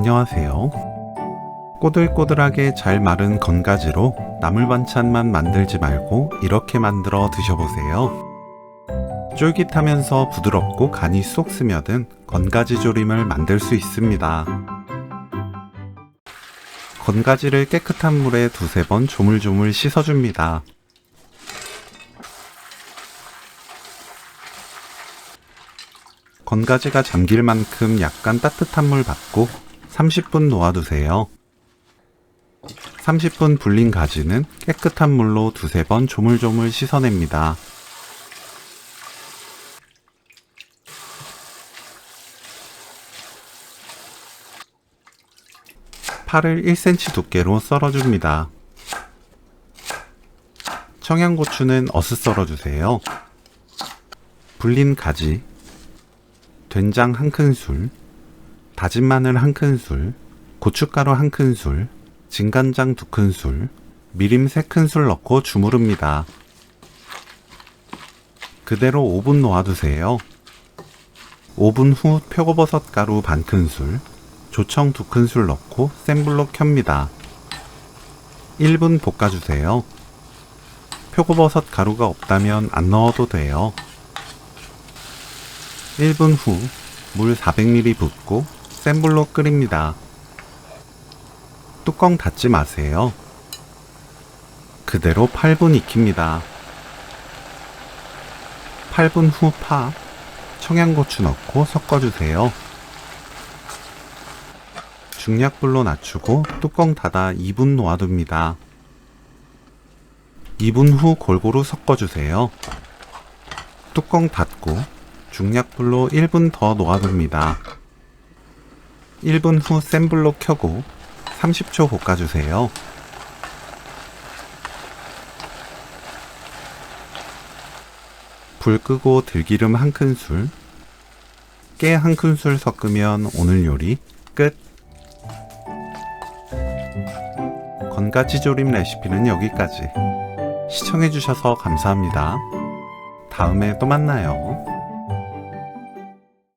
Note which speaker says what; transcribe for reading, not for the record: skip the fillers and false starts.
Speaker 1: 안녕하세요. 꼬들꼬들하게 잘 마른 건가지로 나물 반찬만 만들지 말고 이렇게 만들어 드셔보세요. 쫄깃하면서 부드럽고 간이 쏙 스며든 건가지 조림을 만들 수 있습니다. 건가지를 깨끗한 물에 두세 번 조물조물 씻어줍니다. 건가지가 잠길 만큼 약간 따뜻한 물 받고 30분 놓아두세요. 30분 불린 가지는 깨끗한 물로 두세 번 조물조물 씻어냅니다. 파를 1cm 두께로 썰어줍니다. 청양고추는 어슷 썰어주세요. 불린 가지, 된장 1큰술, 다진 마늘 1큰술, 고춧가루 1큰술, 진간장 2큰술, 미림 3큰술 넣고 주무릅니다. 그대로 5분 놓아두세요. 5분 후 표고버섯 가루 반큰술, 조청 2큰술 넣고 센 불로 켭니다. 1분 볶아주세요. 표고버섯 가루가 없다면 안 넣어도 돼요. 1분 후 물 400ml 붓고 센 불로 끓입니다. 뚜껑 닫지 마세요. 그대로 8분 익힙니다. 8분 후 파, 청양고추 넣고 섞어주세요. 중약불로 낮추고 뚜껑 닫아 2분 놓아둡니다. 2분 후 골고루 섞어주세요. 뚜껑 닫고 중약불로 1분 더 놓아둡니다. 1분 후 센 불로 켜고 30초 볶아주세요. 불 끄고 들기름 1큰술, 깨 1큰술 섞으면 오늘 요리 끝! 건가지 조림 레시피는 여기까지. 시청해주셔서 감사합니다. 다음에 또 만나요.